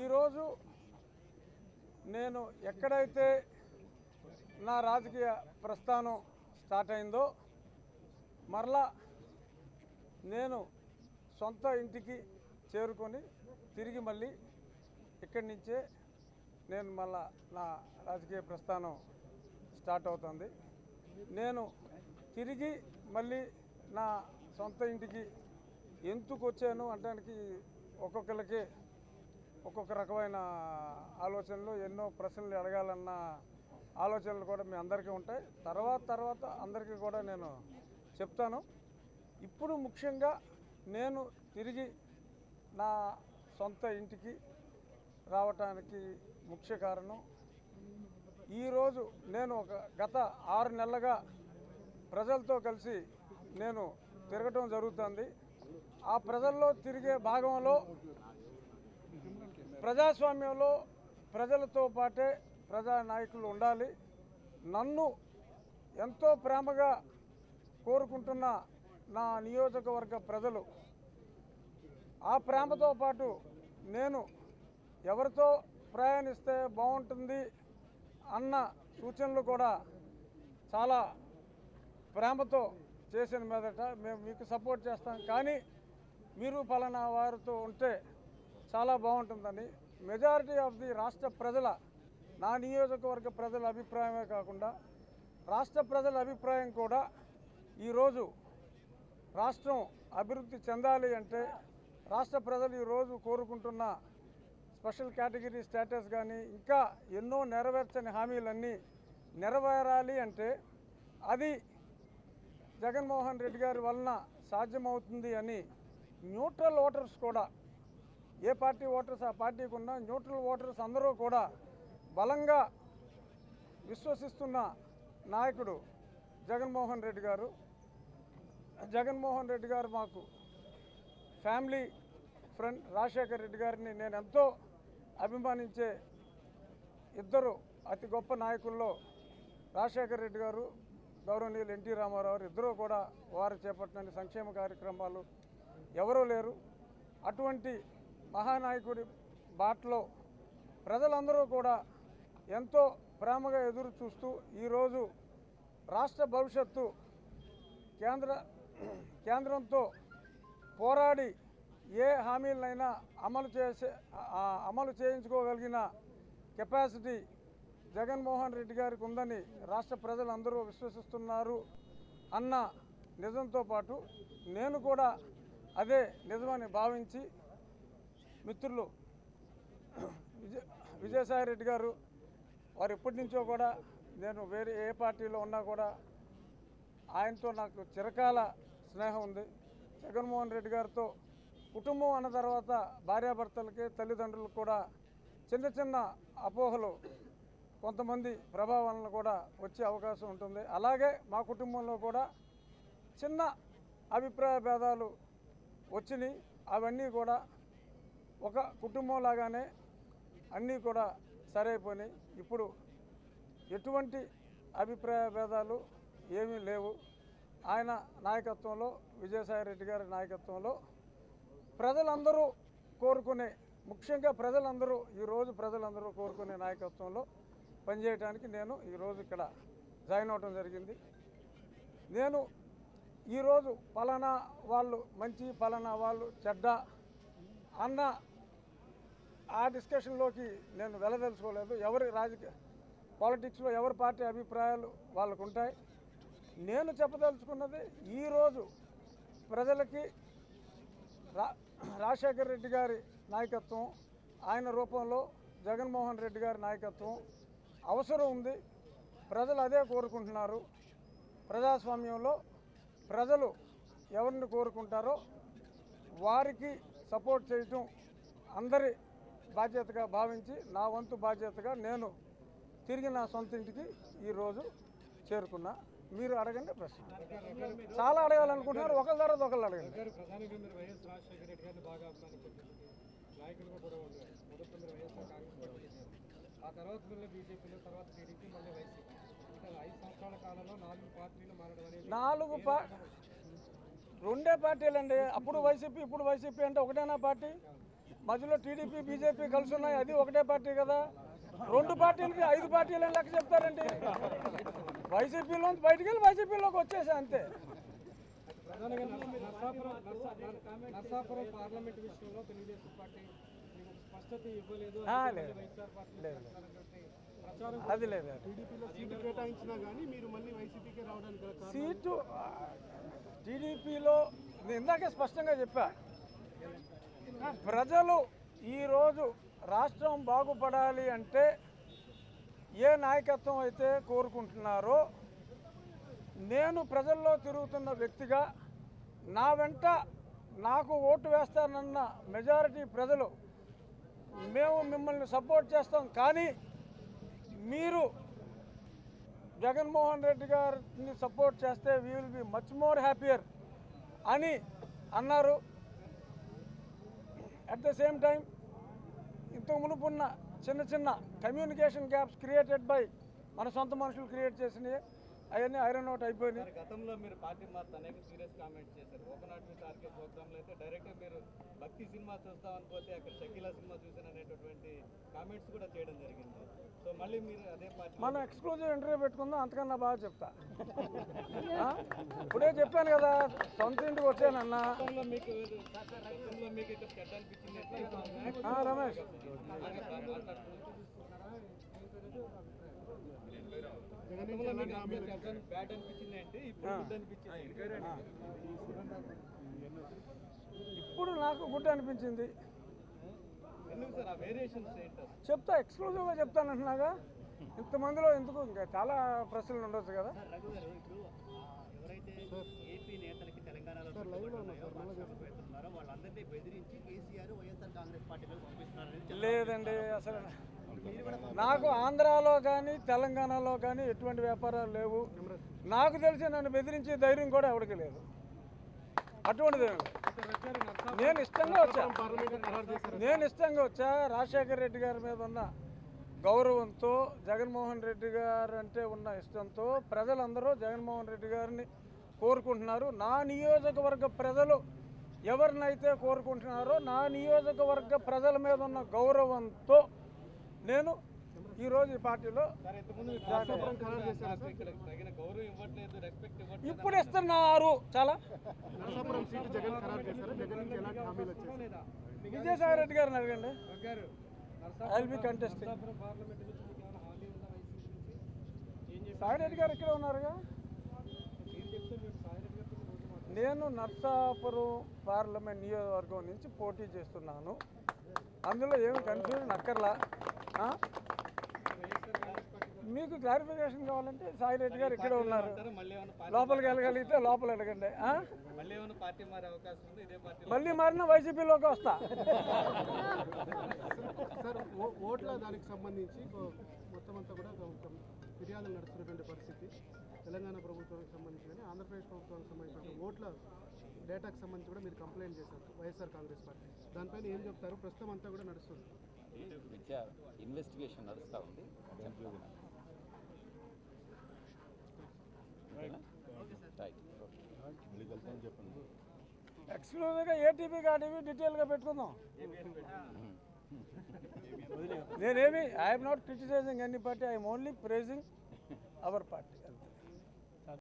ఈరోజు నేను ఎక్కడైతే నా రాజకీయ ప్రస్థానం స్టార్ట్ అయిందో మరలా నేను సొంత ఇంటికి చేరుకొని తిరిగి మళ్ళీ ఇక్కడి నుంచే నేను మళ్ళా నా రాజకీయ ప్రస్థానం స్టార్ట్ అవుతుంది. నేను తిరిగి మళ్ళీ నా సొంత ఇంటికి ఎందుకు వచ్చాను అంటానికి ఒక్కొక్కరికి ఒక్కొక్క రకమైన ఆలోచనలు, ఎన్నో ప్రశ్నలు అడగాలన్న ఆలోచనలు కూడా మీ అందరికీ ఉంటాయి. తర్వాత అందరికీ కూడా నేను చెప్తాను. ఇప్పుడు ముఖ్యంగా నేను తిరిగి నా సొంత ఇంటికి రావటానికి ముఖ్య కారణం ఈరోజు నేను గత 6 నెలలుగా ప్రజలతో కలిసి నేను తిరగటం జరుగుతుంది. ఆ ప్రజల్లో తిరిగే భాగంలో ప్రజాస్వామ్యంలో ప్రజలతో పాటే ప్రజానాయకులు ఉండాలి. నన్ను ఎంతో ప్రేమగా కోరుకుంటున్న నా నియోజకవర్గ ప్రజలు ఆ ప్రేమతో పాటు నేను ఎవరితో ప్రయాణిస్తే బాగుంటుంది అన్న సూచనలు కూడా చాలా ప్రేమతో చేసిన మీదట మేము మీకు సపోర్ట్ చేస్తాం, కానీ మీరు పలానా వారితో ఉంటే చాలా బాగుంటుందని మెజారిటీ ఆఫ్ ది రాష్ట్ర ప్రజల, నా నియోజకవర్గ ప్రజల అభిప్రాయమే కాకుండా రాష్ట్ర ప్రజల అభిప్రాయం కూడా ఈరోజు రాష్ట్రం అభివృద్ధి చెందాలి అంటే రాష్ట్ర ప్రజలు ఈరోజు కోరుకుంటున్న స్పెషల్ కేటగిరీ స్టేటస్ కానీ ఇంకా ఎన్నో నెరవేర్చని హామీలన్నీ నెరవేరాలి అంటే అది జగన్మోహన్ రెడ్డి గారి వలన సాధ్యమవుతుంది అని న్యూట్రల్ ఓటర్స్ కూడా, ఏ పార్టీ ఓటర్స్ ఆ పార్టీకి ఉన్న న్యూట్రల్ ఓటర్స్ అందరూ కూడా బలంగా విశ్వసిస్తున్న నాయకుడు జగన్మోహన్ రెడ్డి గారు. జగన్మోహన్ రెడ్డి గారు మాకు ఫ్యామిలీ ఫ్రెండ్. రాజశేఖర్ రెడ్డి గారిని నేను ఎంతో అభిమానించే ఇద్దరు అతి గొప్ప నాయకుల్లో రాజశేఖర్ రెడ్డి గారు, గౌరవనీయులు ఎన్టీ రామారావు గారు ఇద్దరూ కూడా వారు చేపట్టిన సంక్షేమ కార్యక్రమాలు ఎవరూ లేరు. అటువంటి మహానాయకుడి బాటలో ప్రజలందరూ కూడా ఎంతో ప్రేమగా ఎదురు చూస్తూ ఈరోజు రాష్ట్ర భవిష్యత్తు కేంద్రంతో పోరాడి ఏ హామీలనైనా అమలు చేయించుకోగలిగిన కెపాసిటీ జగన్మోహన్ రెడ్డి గారికి ఉందని రాష్ట్ర ప్రజలందరూ విశ్వసిస్తున్నారు అన్న నిజంతో పాటు నేను కూడా అదే నిజమని భావించి మిత్రులు విజయసాయి రెడ్డి గారు వారు ఎప్పటి నుంచో కూడా నేను వేరే ఏ పార్టీలో ఉన్నా కూడా ఆయనతో నాకు చిరకాల స్నేహం ఉంది. జగన్మోహన్ రెడ్డి గారితో కుటుంబం అన్న తర్వాత భార్యాభర్తలకి తల్లిదండ్రులకు కూడా చిన్న అపోహలు కొంతమంది ప్రభావాలను కూడా వచ్చే అవకాశం ఉంటుంది. అలాగే మా కుటుంబంలో కూడా చిన్న అభిప్రాయ భేదాలు వచ్చినాయి. అవన్నీ కూడా ఒక కుటుంబం లాగానే అన్నీ కూడా సరైపోయినాయి. ఇప్పుడు ఎటువంటి అభిప్రాయ భేదాలు ఏమీ లేవు. ఆయన నాయకత్వంలో, విజయసాయి రెడ్డి గారి నాయకత్వంలో ప్రజలందరూ కోరుకునే, ముఖ్యంగా ప్రజలందరూ కోరుకునే నాయకత్వంలో పనిచేయడానికి నేను ఈరోజు ఇక్కడ జాయిన్ అవడం జరిగింది. నేను ఈరోజు పలానా వాళ్ళు మంచి, పలానా వాళ్ళు చెడ్డ అన్న ఆ డిస్కషన్లోకి నేను వెళ్ళదలుచుకోలేదు. ఎవరి పాలిటిక్స్లో ఎవరి పార్టీ అభిప్రాయాలు వాళ్ళకు ఉంటాయి. నేను చెప్పదలుచుకున్నది ఈరోజు ప్రజలకి రాజశేఖర్ రెడ్డి గారి నాయకత్వం, ఆయన రూపంలో జగన్మోహన్ రెడ్డి గారి నాయకత్వం అవసరం ఉంది. ప్రజలు అదే కోరుకుంటున్నారు. ప్రజాస్వామ్యంలో ప్రజలు ఎవరిని కోరుకుంటారో వారికి సపోర్ట్ చేయటం అందరి బాధ్యతగా భావించి నా వంతు బాధ్యతగా నేను తిరిగి నా సొంత ఇంటికి ఈరోజు చేరుకున్నా. మీరు అడగండి ప్రశ్న. చాలా అడగాలనుకుంటున్నారు, ఒకరి తర్వాత ఒకళ్ళు అడగండి. ఆ తర్వాత బీజేపీలో, తర్వాత టీడీపీ, మళ్ళీ వైసీపీ. 5 సంవత్సరాల కాలంలో 4 పార్టీలు మారడం అనేది రెండే పార్టీలండి. అప్పుడు వైసీపీ, ఇప్పుడు వైసీపీ అంటే ఒకటేనా పార్టీ? మధ్యలో టీడీపీ బీజేపీ కలిసి ఉన్నాయి, అది ఒకటే పార్టీ కదా. 2 పార్టీలకి 5 పార్టీలు అని లెక్క చెప్తారండి. వైసీపీలోంచి బయటికి వెళ్ళి వైసీపీలోకి వచ్చేసా అంతే. ప్రధానంగా నర్సాపురం పార్లమెంట్ విషయంలో తెలుగుదేశం పార్టీ మీకు స్పష్టత ఇవ్వలేదు. లేదు వైఎస్ఆర్ పార్టీ లేదు ప్రచారం అది లేదు. టీడీపీలో సీటు కేటాయించినా కానీ మీరు మళ్ళీ వైసీపీకే రావడానికి గల కారణం? సీటు టీడీపీలో నేను ఇందాకే స్పష్టంగా చెప్పా, ప్రజలు ఈరోజు రాష్ట్రం బాగుపడాలి అంటే ఏ నాయకత్వం అయితే కోరుకుంటున్నారో, నేను ప్రజల్లో తిరుగుతున్న వ్యక్తిగా నా వెంట నాకు ఓటు వేస్తానన్న మెజారిటీ ప్రజలు మేము మిమ్మల్ని సపోర్ట్ చేస్తాం, కానీ మీరు జగన్మోహన్ రెడ్డి గారిని సపోర్ట్ చేస్తే we will be much more happier అని అన్నారు. అట్ ద సేమ్ టైం ఇంతకు మునుపున్న చిన్న చిన్న కమ్యూనికేషన్ గ్యాప్స్ క్రియేటెడ్ బై మన సొంత మనుషులు క్రియేట్ చేసినవి అవన్నీ ఐరన్ అవుట్ అయిపోయినాయి. గతంలో మీరు పార్టీ మారుతూ అనేక సీరియస్ కామెంట్స్ చేశారు. ఓపెన్ విత్ ఆర్కే ప్రోగ్రాంలో అయితే డైరెక్ట్గా మీరు భక్తి సినిమా చూస్తామని పోతే అక్కడ షకీలా సినిమా చూసాను అనేటటువంటి కామెంట్స్ కూడా చేయడం జరిగింది. సో మళ్ళీ మీరు అదే పార్టీ మనం ఎక్స్క్లూజివ్ ఇంటర్వ్యూ పెట్టుకుందాం, అంతకన్నా బాగా చెప్తా. ఇప్పుడే చెప్పాను కదా, సొంత ఇంటికి వచ్చానన్నా. గతంలో మీకు ఇక్కడ చెడ్డ అనిపించింది రమేష్ బ్యాడ్ అనిపించింది అంటే ఇప్పుడు గుడ్ అనిపించింది. ఇప్పుడు నాకు గుడ్ అనిపించింది. ఎందుకు సార్ ఆ వేరియేషన్స్ ఏంటో చెప్తా, ఎక్స్క్లూజివ్గా చెప్తానంటున్నాగా. ఇంతమందిలో ఎందుకు, ఇంకా చాలా ప్రశ్నలు ఉండొచ్చు కదా. ఎవరైతే ఏపీ నేతలకి తెలంగాణలో పెడుతున్నారో వాళ్ళందరినీ బెదిరించి కేసీఆర్ వైఎస్ఆర్ కాంగ్రెస్ పార్టీలో పంపిస్తున్నారని లేదండి, అసలు నాకు ఆంధ్రాలో కానీ తెలంగాణలో కానీ ఎటువంటి వ్యాపారాలు లేవు. నాకు తెలిసి నన్ను బెదిరించే ధైర్యం కూడా ఎవరికి లేదు. అటువంటిది నేను ఇష్టంగా వచ్చా. రాజశేఖర రెడ్డి గారి మీద ఉన్న గౌరవంతో, జగన్మోహన్ రెడ్డి గారు అంటే ఉన్న ఇష్టంతో ప్రజలందరూ జగన్మోహన్ రెడ్డి గారిని కోరుకుంటున్నారు. నా నియోజకవర్గ ప్రజలు ఎవరినైతే కోరుకుంటున్నారో, నా నియోజకవర్గ ప్రజల మీద ఉన్న గౌరవంతో నేను ఈరోజు ఈ పార్టీలో తగిన గౌరవం ఇవ్వట్లేదు, రెస్పెక్ట్ ఇవ్వట్లేదు. ఇప్పుడు ఇస్తున్నారు చాలా. నరసాపురం సీటు జగన్ ఖరారు చేశారు. జగన్ నుంచి ఎలాంటి హామీలు వచ్చాయి? విజయసాయి రెడ్డి గారిని అడగండి. గారు I will be contesting. Narsapuram parliament నుంచి మీకు ఏమైనా హామీ ఉందా వైసీపీ నుంచి? ఏం చెప్పి సాయి రెడ్డి గారు ఇక్కడే ఉన్నారుగా. మీరు చెప్తే మీరు సాయిరెడ్డి గారితో రోజు మాట్లాడారు. నేను నర్సాపురం పార్లమెంట్ నియోజకవర్గం నుంచి పోటీ చేస్తున్నాను. అందులో ఏమి కన్ఫ్యూజన్ అక్కర్లా. మీకు క్లారిఫికేషన్ కావాలంటే సాయి రెడ్డి గారు ఇక్కడే ఉన్నారు. మళ్ళీ ఏమైనా లోపలికి వెళ్ళగలిగితే లోపల అడగండి. మళ్ళీ ఏమైనా పార్టీ మారే అవకాశం ఉంది? ఇదే పార్టీ మళ్ళీ మారిన వైసీపీలోకి వస్తా. సార్ ఓట్ల దానికి సంబంధించి మొత్తం అంతా కూడా ఫిర్యాదులు నడుస్తున్నటువంటి పరిస్థితి. తెలంగాణ ప్రభుత్వానికి సంబంధించి కానీ ఆంధ్రప్రదేశ్ ప్రభుత్వానికి సంబంధించిన ఓట్ల డేటాకు సంబంధించి కూడా మీరు కంప్లైంట్ చేశారు వైఎస్ఆర్ కాంగ్రెస్ పార్టీ. దానిపైన ఏం చెప్తారు? ప్రస్తుతం అంతా కూడా నడుస్తుంది. ఇన్వెస్టిగేషన్ నడుస్తూ ఉంది. ఎక్స్క్లూజివ్గా ఏటీపీ కాటీవీ డీటెయిల్గా పెట్టుకుందాం. నేనేమి I'm not criticising any party, I'm only praising our party.